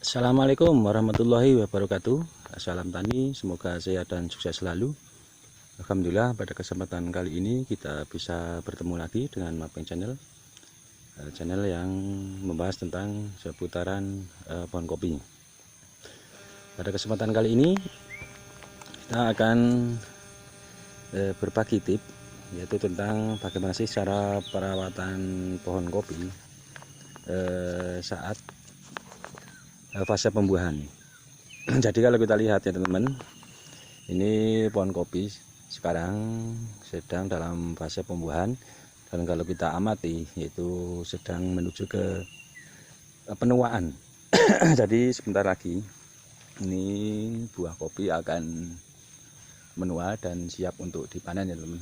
Assalamualaikum warahmatullahi wabarakatuh. Salam tani, semoga sehat dan sukses selalu. Alhamdulillah, pada kesempatan kali ini kita bisa bertemu lagi dengan Mapeng Channel, channel yang membahas tentang seputaran pohon kopi. Pada kesempatan kali ini kita akan berbagi tips, yaitu tentang bagaimana sih cara perawatan pohon kopi saat fase pembuahan. Jadi kalau kita lihat ya teman-teman, ini pohon kopi sekarang sedang dalam fase pembuahan, dan kalau kita amati yaitu sedang menuju ke penuaan. Jadi sebentar lagi ini buah kopi akan menua dan siap untuk dipanen ya teman-teman.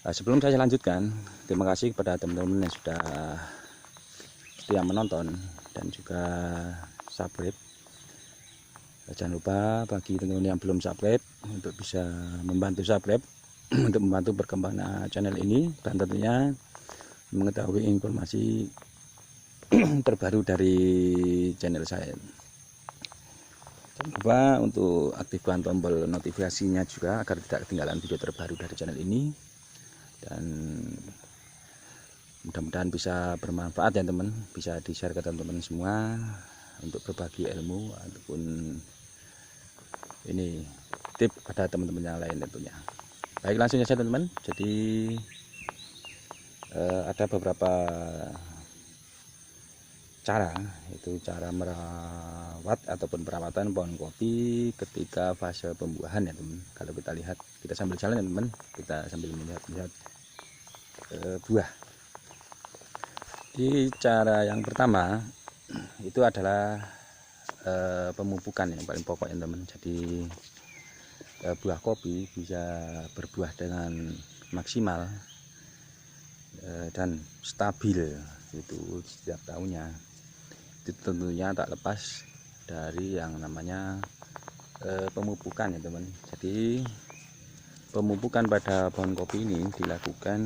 Sebelum saya lanjutkan, terima kasih kepada teman-teman yang sudah setia menonton dan juga subscribe. Jangan lupa bagi teman-teman yang belum subscribe untuk bisa membantu subscribe untuk membantu berkembangnya channel ini, dan tentunya mengetahui informasi terbaru dari channel saya. Jangan lupa untuk aktifkan tombol notifikasinya juga agar tidak ketinggalan video terbaru dari channel ini, dan mudah-mudahan bisa bermanfaat ya teman, bisa di-share ke teman-teman semua untuk berbagi ilmu ataupun ini tip pada teman-teman yang lain tentunya. Baik, langsung saja teman-teman. Jadi ada beberapa cara, yaitu cara merawat ataupun perawatan pohon kopi ketika fase pembuahan ya teman. Kalau kita lihat, kita sambil jalan ya teman, kita sambil melihat buah. Di cara yang pertama itu adalah pemupukan yang paling pokok ya teman. Jadi buah kopi bisa berbuah dengan maksimal dan stabil itu setiap tahunnya. Itu tentunya tak lepas dari yang namanya pemupukan ya teman. Jadi pemupukan pada pohon kopi ini dilakukan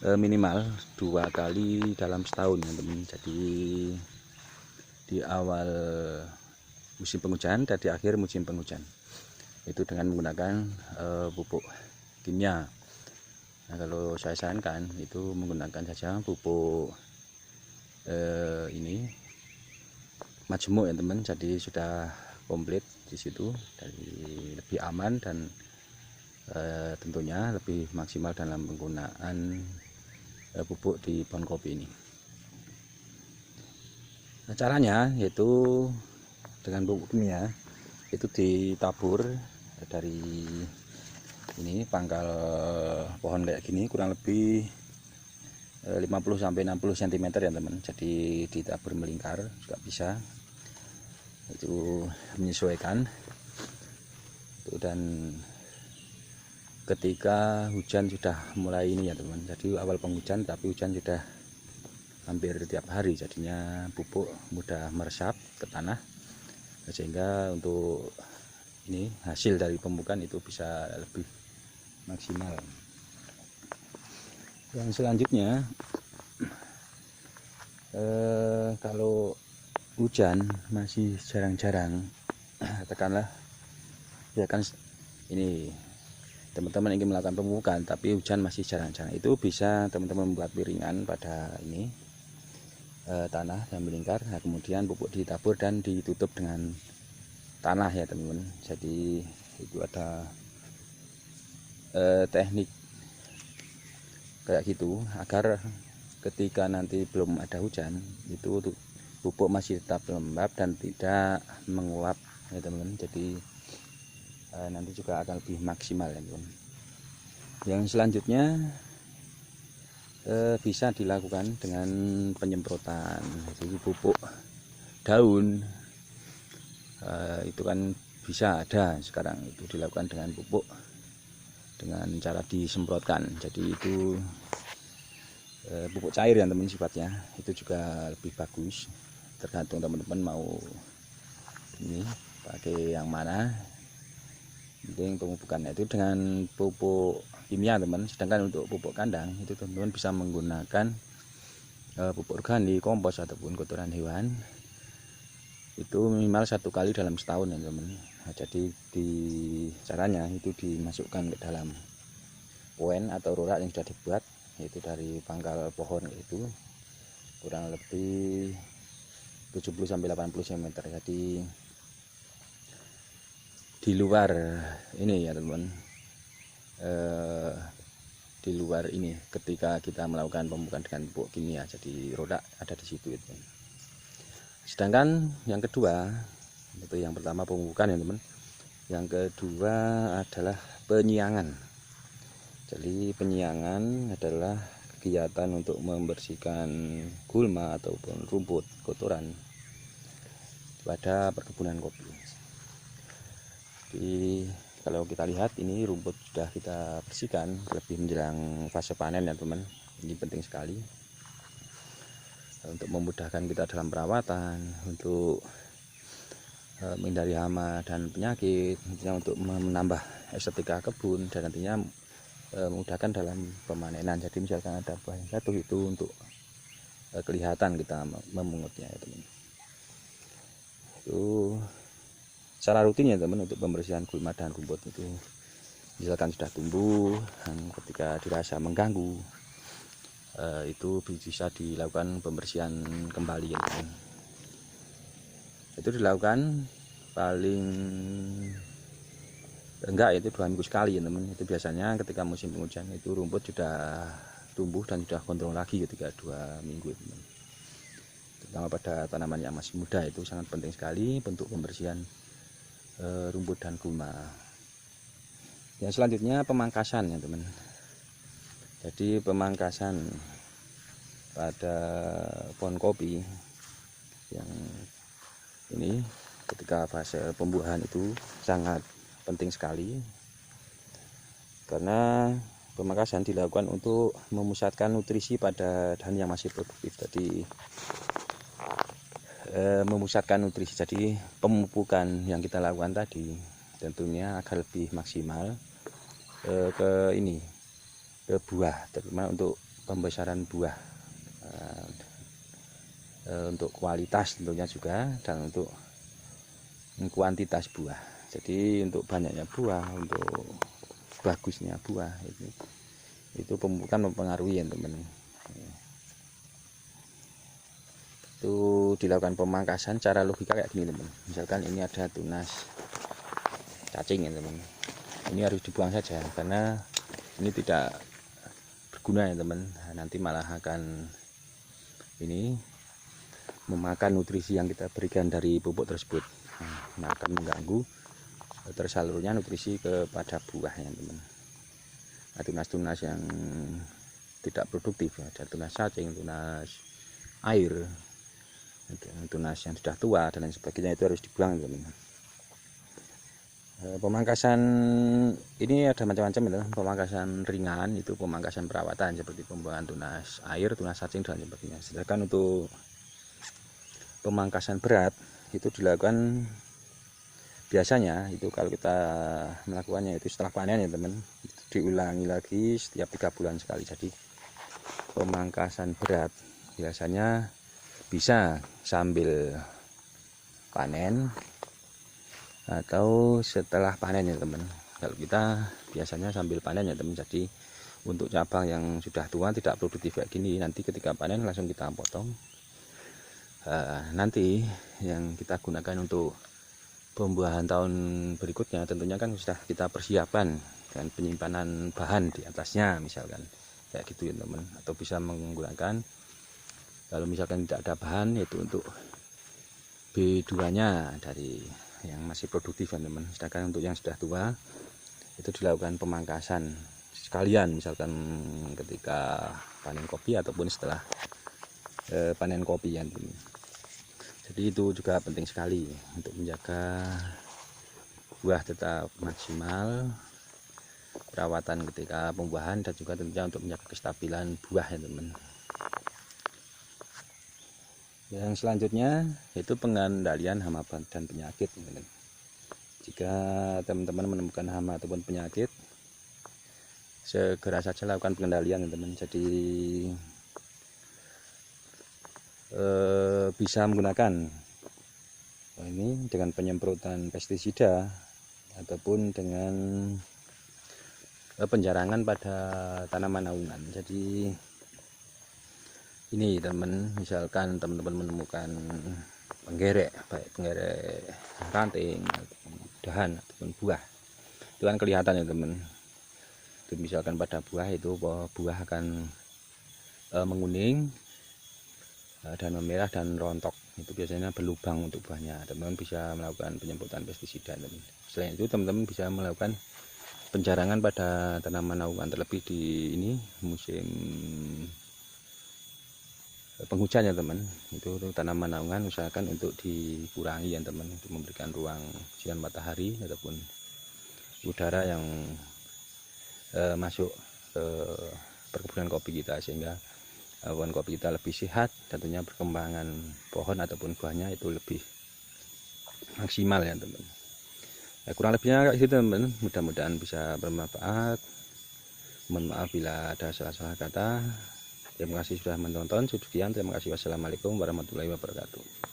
minimal 2 kali dalam setahun ya teman. Jadi di awal musim penghujan dan di akhir musim penghujan, itu dengan menggunakan pupuk kimia. Nah, kalau saya sarankan itu menggunakan saja pupuk ini majemuk ya teman. Jadi sudah komplit di situ, dari lebih aman dan tentunya lebih maksimal dalam penggunaan pupuk di pohon kopi ini. Nah, caranya yaitu dengan pupuk kimia itu ditabur dari ini pangkal pohon kayak gini, kurang lebih 50-60 cm ya teman. Jadi ditabur melingkar juga bisa, itu menyesuaikan itu. Dan ketika hujan sudah mulai ini ya teman, jadi awal penghujan tapi hujan sudah hampir tiap hari, jadinya pupuk mudah meresap ke tanah, sehingga untuk ini hasil dari pemupukan itu bisa lebih maksimal. Yang selanjutnya kalau hujan masih jarang-jarang, katakanlah ya kan ini teman-teman ingin melakukan pemupukan tapi hujan masih jarang-jarang, itu bisa teman-teman membuat piringan pada ini tanah yang melingkar. Nah, kemudian pupuk ditabur dan ditutup dengan tanah ya teman-teman. Jadi itu ada teknik kayak gitu agar ketika nanti belum ada hujan itu pupuk masih tetap lembab dan tidak menguap ya teman-teman. Jadi nanti juga akan lebih maksimal ya teman. Yang selanjutnya bisa dilakukan dengan penyemprotan. Jadi pupuk daun itu kan bisa ada sekarang, itu dilakukan dengan pupuk dengan cara disemprotkan. Jadi itu pupuk cair ya teman sifatnya, itu juga lebih bagus, tergantung teman-teman mau ini pakai yang mana. Penting pemupukannya itu dengan pupuk kimia teman. Sedangkan untuk pupuk kandang itu teman-teman bisa menggunakan pupuk organik, kompos ataupun kotoran hewan. itu minimal 1 kali dalam setahun ya teman. Nah, jadi di caranya itu dimasukkan ke dalam poen atau rorak yang sudah dibuat, yaitu dari pangkal pohon, itu kurang lebih 70-80 cm. Jadi di luar ini ya teman, di luar ini ketika kita melakukan pemupukan dengan pupuk kimia, jadi rodak ada di situ itu. Sedangkan yang kedua, itu yang pertama pemupukan ya teman, yang kedua adalah penyiangan. Jadi penyiangan adalah kegiatan untuk membersihkan gulma ataupun rumput kotoran pada perkebunan kopi. Jadi kalau kita lihat ini rumput sudah kita bersihkan lebih menjelang fase panen ya teman. Ini penting sekali untuk memudahkan kita dalam perawatan, untuk menghindari hama dan penyakit, nantinya untuk menambah estetika kebun, dan nantinya memudahkan dalam pemanenan. Jadi misalkan ada buah yang jatuh itu untuk kelihatan kita memungutnya ya teman. Itu secara rutin ya teman untuk pembersihan gulma dan rumput itu. Misalkan sudah tumbuh dan ketika dirasa mengganggu, itu bisa dilakukan pembersihan kembali ya teman. Itu dilakukan paling enggak itu 2 minggu sekali ya teman. Itu biasanya ketika musim penghujan itu rumput sudah tumbuh dan sudah gondrong lagi ketika 2 minggu ya teman. Terutama pada tanaman yang masih muda itu sangat penting sekali bentuk pembersihan rumput dan gulma. Yang selanjutnya pemangkasan ya teman. Jadi pemangkasan pada pohon kopi yang ini ketika fase pembuahan itu sangat penting sekali, karena pemangkasan dilakukan untuk memusatkan nutrisi pada dahan yang masih produktif. Jadi memusatkan nutrisi, jadi pemupukan yang kita lakukan tadi tentunya agar lebih maksimal ke ini, ke buah, terutama untuk pembesaran buah, untuk kualitas tentunya juga, dan untuk kuantitas buah. Jadi untuk banyaknya buah, untuk bagusnya buah itu pemupukan mempengaruhi ya teman. Itu dilakukan pemangkasan cara logika kayak gini teman. Misalkan ini ada tunas cacing ya teman, ini harus dibuang saja karena ini tidak berguna ya teman. Nanti malah akan ini memakan nutrisi yang kita berikan dari pupuk tersebut, akan mengganggu tersalurnya nutrisi kepada buahnya teman. Nah, tunas-tunas yang tidak produktif ya, ada tunas cacing, tunas air, tunas yang sudah tua dan lain sebagainya, itu harus dibuang teman. Pemangkasan ini ada macam-macam ya. Pemangkasan ringan itu pemangkasan perawatan seperti pembuangan tunas air, tunas cacing dan sebagainya. Sedangkan untuk pemangkasan berat itu dilakukan biasanya itu kalau kita melakukannya itu setelah panen ya teman, diulangi lagi setiap 3 bulan sekali. Jadi pemangkasan berat biasanya bisa sambil panen atau setelah panen ya teman. Kalau kita biasanya sambil panen ya teman. Jadi untuk cabang yang sudah tua tidak produktif kayak gini, nanti ketika panen langsung kita potong. Nanti yang kita gunakan untuk pembuahan tahun berikutnya tentunya kan sudah kita persiapkan dengan penyimpanan bahan di atasnya, misalkan kayak gitu ya teman. Atau bisa menggunakan, kalau misalkan tidak ada bahan, yaitu untuk B2 nya dari yang masih produktif ya teman. Sedangkan untuk yang sudah tua itu dilakukan pemangkasan sekalian, misalkan ketika panen kopi ataupun setelah panen kopi ya teman. Jadi itu juga penting sekali untuk menjaga buah tetap maksimal, perawatan ketika pembuahan, dan juga tentunya untuk menjaga kestabilan buah ya teman. Yang selanjutnya yaitu pengendalian hama dan penyakit teman. Jika teman-teman menemukan hama ataupun penyakit, segera saja lakukan pengendalian teman. Jadi bisa menggunakan ini dengan penyemprotan pestisida ataupun dengan penjarangan pada tanaman naungan. Jadi ini teman, misalkan teman-teman menemukan penggerek, baik penggerek ranting, dahan ataupun buah, itu kan kelihatan ya teman. Itu misalkan pada buah itu buah akan menguning dan memerah dan rontok, itu biasanya berlubang untuk buahnya. Teman-teman bisa melakukan penyemprotan pestisida. Selain itu teman-teman bisa melakukan penjarangan pada tanaman naungan, terlebih di ini musim penghujan ya teman. Itu tanaman naungan usahakan untuk dikurangi ya teman, untuk memberikan ruang sinar matahari ataupun udara yang masuk ke perkebunan kopi kita, sehingga pohon kopi kita lebih sehat, tentunya perkembangan pohon ataupun buahnya itu lebih maksimal ya teman. Ya, kurang lebihnya kayak gitu teman, mudah-mudahan bisa bermanfaat. Mohon maaf bila ada salah-salah kata. Terima kasih sudah menonton. Sekian, terima kasih. Wassalamualaikum warahmatullahi wabarakatuh.